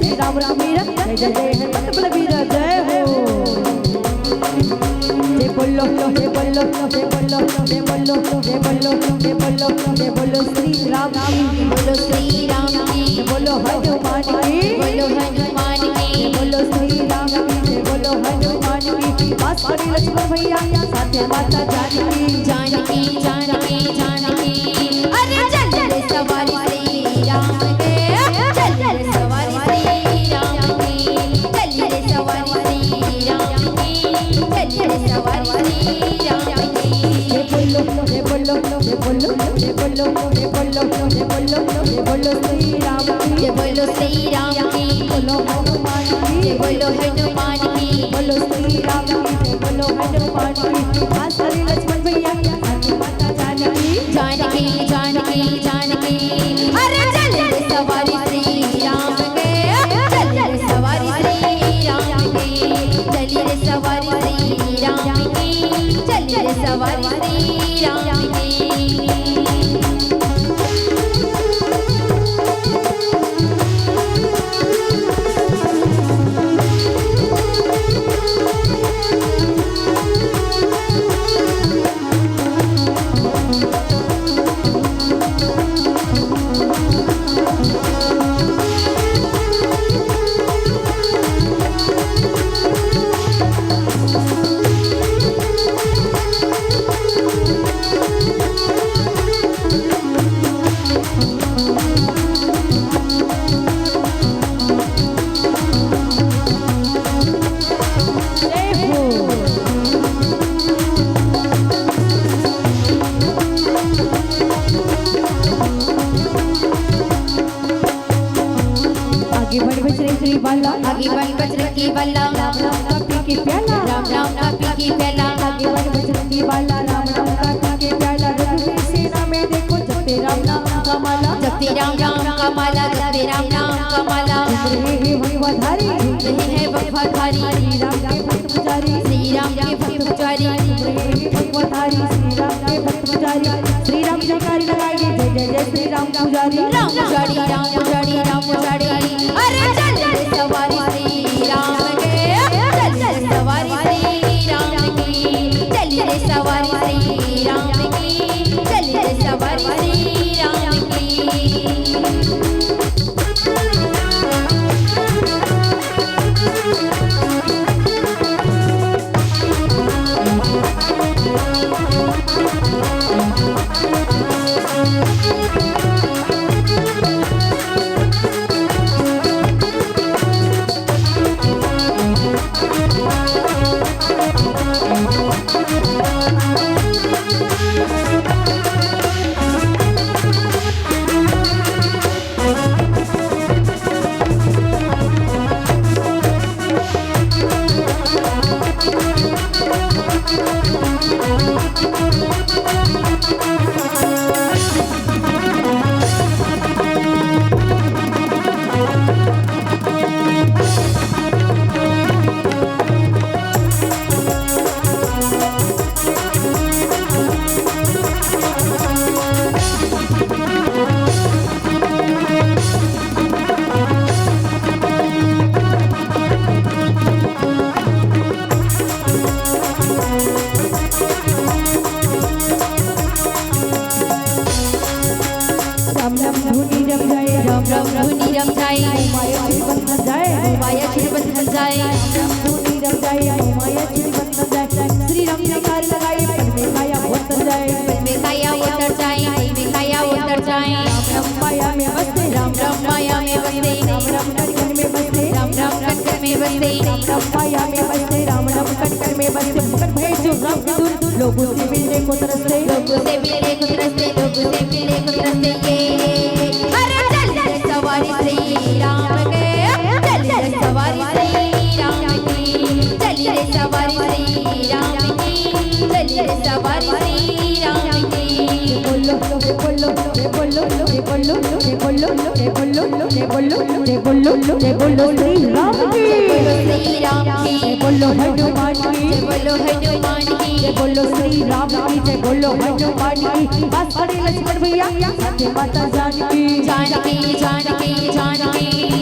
श्री राम राम वीरा जय जय जय हनुमत बलवीरा जय हो। जय बोलो जय बोलो जय बोलो जय बोलो जय बोलो जय बोलो जय बोलो श्री राम की बोलो श्री राम की बोलो हनुमान की बोलो हनुमान की बोलो श्री राम की बोलो हनुमान की पास खड़ी लक्ष्मण भैया साथ माता जानकी जानकी जानकी जानकी अरे चल चल सवारी श्री राम के चल चल सवारी श्री राम की चल चल सवारी श्री राम की चल चल सवारी श्री राम की जय बोलो जय बोलो जय बोलो जय बोलो जय बोलो जय बोलो श्री राम की जय बोलो श्री राम की बोलो हनुमान की जय बोलो हनुमान की बोलो श्री राम की जय बोलो हनुमान की पास खड़ी लक्ष्मण भैया साथ माता जानकी जानकी जानकी जानकी अरे चल चल सवारी श्री राम के चल चल सवारी श्री राम की चली रे सवारी श्री राम की चली रे सवारी श्री राम की आगे बढ़ बजरंगी वाला राम राम का पी के प्याला राम राम का पी की प्याला आगे बढ़ बजरंगी वाला राम राम का पी के प्याला रघुवीर सेना में देखो जपते राम नाम का माला जपते राम राम का माला जपते राम नाम का माला रहे हैं वफाधारी रहे हैं वफाधारी श्री राम के भक्त पुजारी श्री राम के भक्त पुजारी रहे हैं वफाधारी श्री राम के भक्त पुजारी श्री राम जयकारी लगाएंगे जय जय जय श्री राम पुजारी राम पुजारी राम पुजारी राम पुजारी अरे चल चल सवारी श्री राम के चल चल सवारी श्री राम की चल रे सवारी श्री राम की चल रे सवारी श्री राम की लोगों से मिलने को तरसते लोगों से मिलने को तरसते लोगों से मिलने को तरसते ये अरे चल चल सवारी श्री राम के चल चल सवारी श्री राम की चल रे सवारी श्री राम की चल रे सवारी श्री राम की बोलो बोलो बोलो बोलो बोलो बोलो बोलो बोलो बोलो श्री राम की श्री राम की बोलो हनुमान की बोलो हनुमान की बोलो श्री राम की जय बोलो हनुमान की पास खड़ी लक्ष्मण भैया साथ माता जानकी जानकी जानकी जानकी